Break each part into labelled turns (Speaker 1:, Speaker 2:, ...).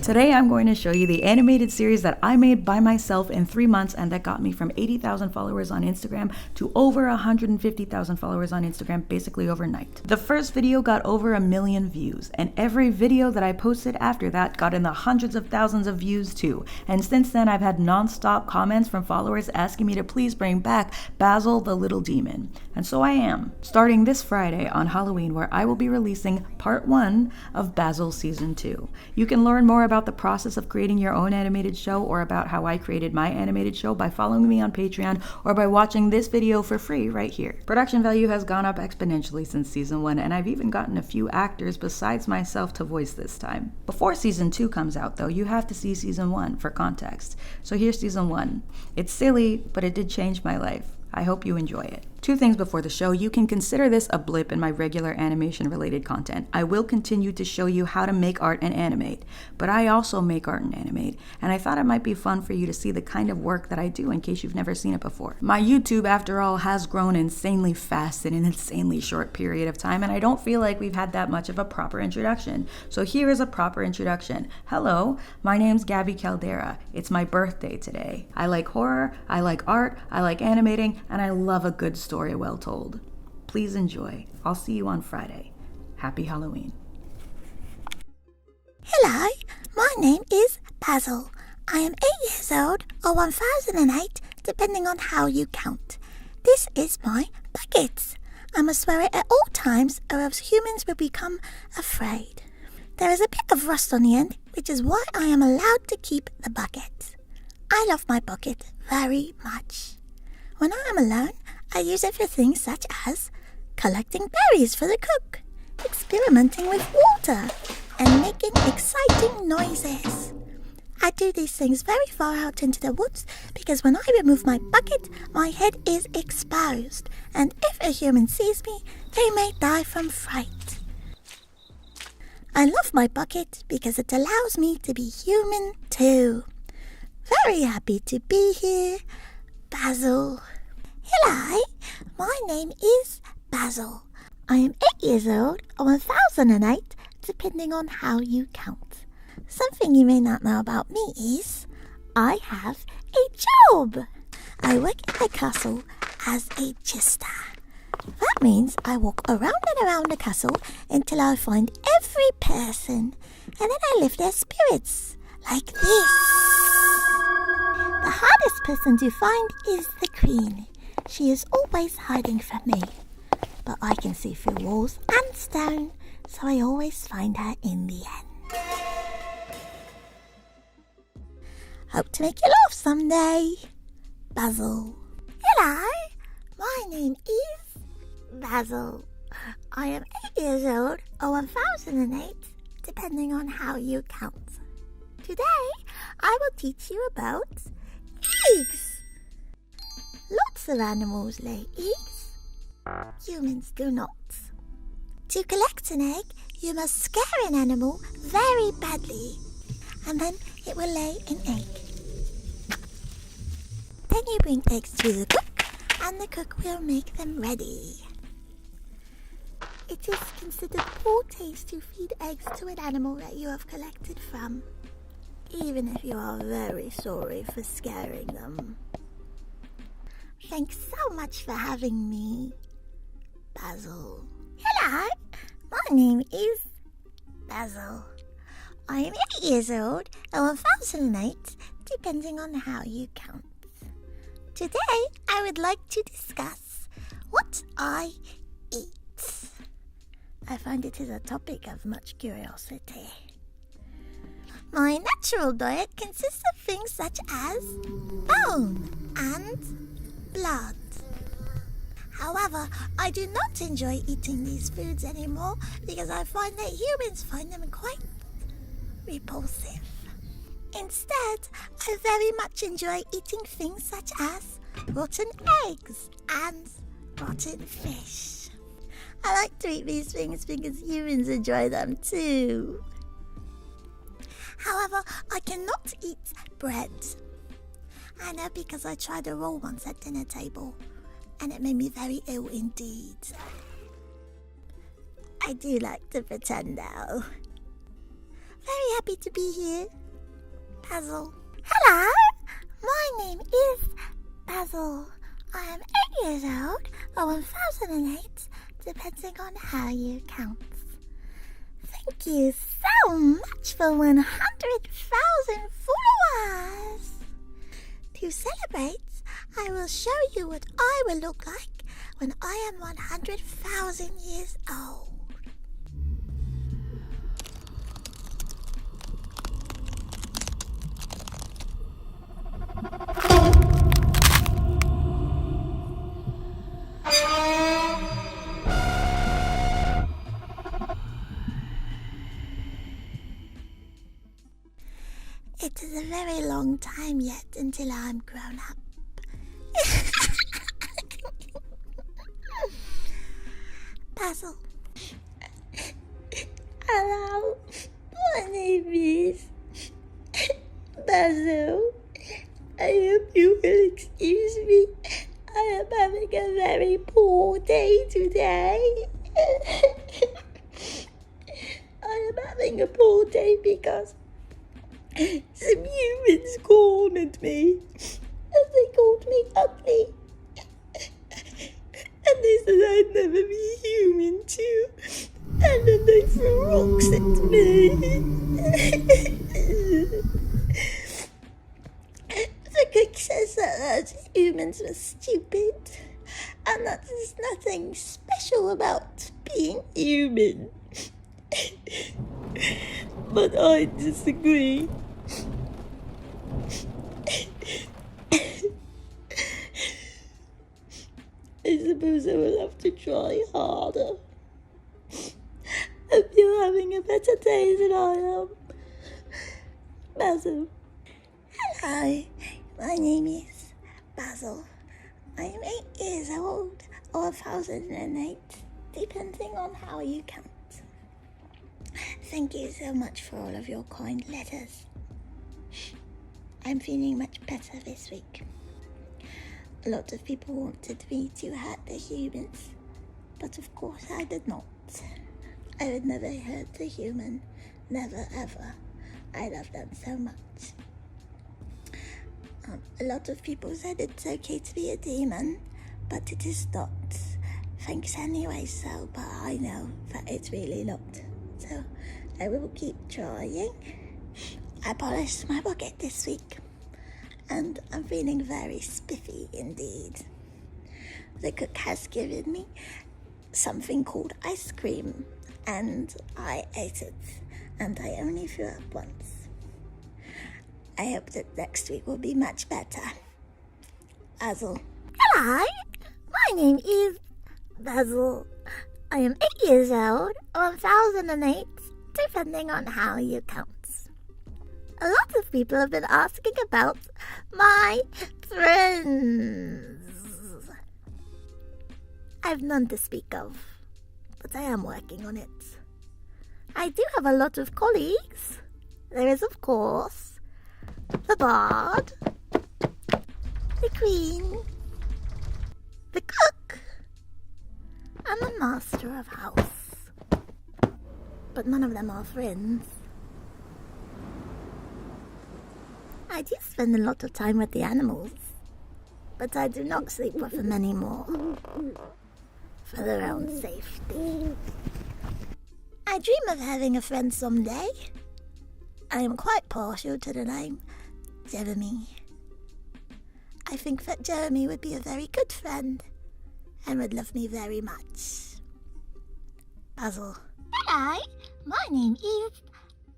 Speaker 1: Today I'm going to show you the animated series that I made by myself in 3 months and that got me from 80,000 followers on Instagram to over 150,000 followers on Instagram basically overnight. The first video got over 1 million views, and every video that I posted after that got in the hundreds of thousands of views too. And since then I've had non-stop comments from followers asking me to please bring back Basil the Little Demon. And so I am, starting this Friday on Halloween, where I will be releasing part 1 of Basil Season 2. You can learn more about the process of creating your own animated show or about how I created my animated show by following me on Patreon or by watching this video for free right here. Production value has gone up exponentially since Season 1, and I've even gotten a few actors besides myself to voice this time. Before Season 2 comes out though, you have to see Season 1 for context. So here's Season 1. It's silly, but it did change my life. I hope you enjoy it. 2 things before the show. You can consider this a blip in my regular animation related content. I will continue to show you how to make art and animate, but I also make art and animate, and I thought it might be fun for you to see the kind of work that I do in case you've never seen it before. My YouTube, after all, has grown insanely fast in an insanely short period of time, and I don't feel like we've had that much of a proper introduction. So here is a proper introduction. Hello, my name's Gabby Caldera. It's my birthday today. I like horror, I like art, I like animating, and I love a good story well told. Please enjoy. I'll see you on Friday. Happy Halloween.
Speaker 2: Hello, my name is Basil. I am 8 years old, or 1008, depending on how you count. This is my bucket. I must wear it at all times, or else humans will become afraid. There is a bit of rust on the end, which is why I am allowed to keep the bucket. I love my bucket very much. When I am alone, I use it for things such as collecting berries for the cook, experimenting with water, and making exciting noises. I do these things very far out into the woods because when I remove my bucket, my head is exposed, and if a human sees me, they may die from fright. I love my bucket because it allows me to be human too. Very happy to be here, Basil. Hello, my name is Basil. I am 8 years old, or 1008, depending on how you count. Something you may not know about me is I have a job. I work in the castle as a jester. That means I walk around and around the castle until I find every person, and then I lift their spirits, like this. The hardest person to find is the queen. She is always hiding from me, but I can see through walls and stone, so I always find her in the end. Hope to make you laugh someday, Basil. Hello, my name is Basil. I am 8 years old, or 1008, depending on how you count. Today, I will teach you about eggs. Lots of animals lay eggs. Humans do not. To collect an egg, you must scare an animal very badly, and then it will lay an egg. Then you bring eggs to the cook, and the cook will make them ready. It is considered poor taste to feed eggs to an animal that you have collected from, even if you are very sorry for scaring them. Thanks so much for having me, Basil. Hello, my name is Basil. I am 8 years old, or 1008, depending on how you count. Today, I would like to discuss what I eat. I find it is a topic of much curiosity. My natural diet consists of things such as bone and blood. However, I do not enjoy eating these foods anymore because I find that humans find them quite repulsive. Instead, I very much enjoy eating things such as rotten eggs and rotten fish. I like to eat these things because humans enjoy them too. However, I cannot eat bread. I know because I tried a roll once at dinner table, and it made me very ill indeed. I do like to pretend though. Very happy to be here. Basil. Hello, my name is Basil. I am 8 years old, or 1008, depending on how you count. Thank you so much for 100,000 followers. To celebrate, I will show you what I will look like when I am 100,000 years old. It is a very long time yet until I'm grown up. Basil. Hello, my name is Basil. I hope you will excuse me. I am having a very poor day today. I am having a poor day because some humans cornered me, and they called me ugly, and they said I'd never be human too, and then they threw rocks at me. The cook says that humans were stupid, and that there's nothing special about being human. But I disagree. I suppose I will have to try harder. Hope you're having a better day than I am. Basil. Hello, my name is Basil. I am 8 years old, or 1008, depending on how you count. Thank you so much for all of your kind letters. I'm feeling much better this week. A lot of people wanted me to hurt the humans, but of course I did not. I would never hurt the human, never ever. I love them so much. A lot of people said it's okay to be a demon, but it is not. Thanks anyway, so, but I know that it's really not. So I will keep trying. I polished my bucket this week, and I'm feeling very spiffy indeed. The cook has given me something called ice cream, and I ate it, and I only threw up once. I hope that next week will be much better. Basil. Hello, my name is Basil. I am 8 years old, or 1008, depending on how you count. A lot of people have been asking about my friends. I've none to speak of, but I am working on it. I do have a lot of colleagues. There is, of course, the bard, the queen, the cook, and the master of house. But none of them are friends. I do spend a lot of time with the animals, but I do not sleep with them anymore, for their own safety. I dream of having a friend someday. I am quite partial to the name Jeremy. I think that Jeremy would be a very good friend and would love me very much. Basil. Hello, my name is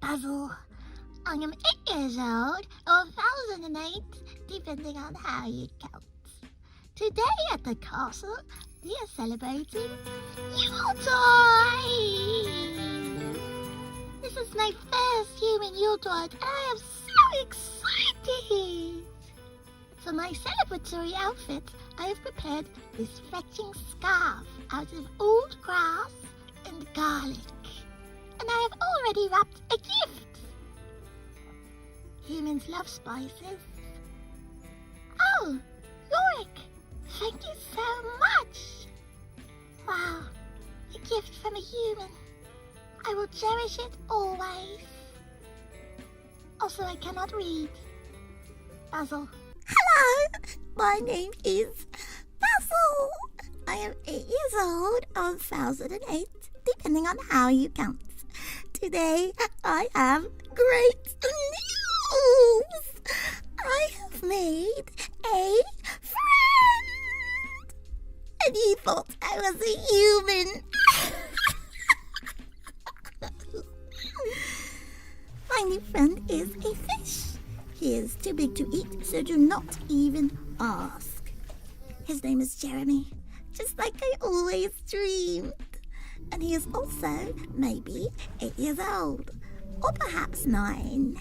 Speaker 2: Basil. I am 8 years old, or 1008, depending on how you count. Today at the castle, we are celebrating Yuletide! This is my first human Yuletide, and I am so excited! For my celebratory outfit, I have prepared this fetching scarf out of old grass and garlic. And I have already wrapped a gift. Humans love spices. Oh, Yorick, thank you so much. Wow, a gift from a human. I will cherish it always. Also, I cannot read. Basil. Hello, my name is Basil. I am 8 years old, 1008, depending on how you count. Today, I have great news. I have made a friend. And you thought I was a human. My new friend is a fish. He is too big to eat, so do not even ask. His name is Jeremy, just like I always dreamed. And he is also maybe 8 years old, or perhaps 9.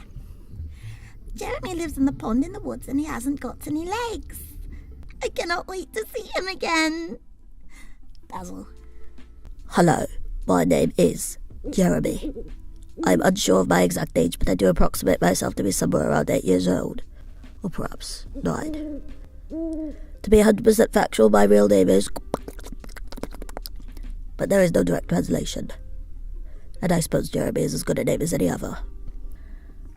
Speaker 2: Jeremy lives in the pond in the woods and he hasn't got any legs. I cannot wait to see him again. Basil.
Speaker 3: Hello, my name is Jeremy. I'm unsure of my exact age, but I do approximate myself to be somewhere around 8 years old, or perhaps 9. To be 100% factual, my real name is... but there is no direct translation. And I suppose Jeremy is as good a name as any other.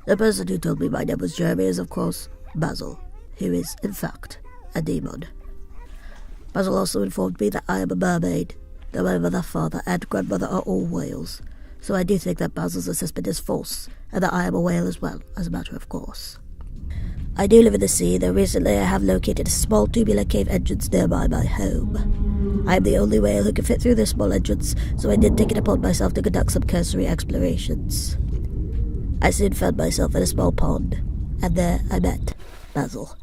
Speaker 3: The person who told me my name was Jeremy is, of course, Basil, who is, in fact, a demon. Basil also informed me that I am a mermaid, though my mother, father, and grandmother are all whales, so I do think that Basil's assessment is false, and that I am a whale as well, as a matter of course. I do live in the sea, though recently I have located a small tubular cave entrance nearby my home. I am the only whale who can fit through this small entrance, so I did take it upon myself to conduct some cursory explorations. I soon found myself in a small pond, and there I met Basil.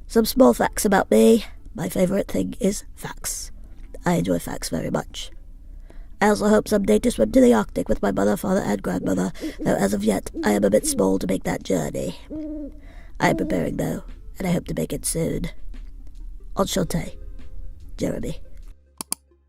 Speaker 3: Some small facts about me. My favourite thing is facts. I enjoy facts very much. I also hope someday to swim to the Arctic with my mother, father, and grandmother, though as of yet I am a bit small to make that journey. I am preparing though, and I hope to make it soon. Enchanté, Jeremy.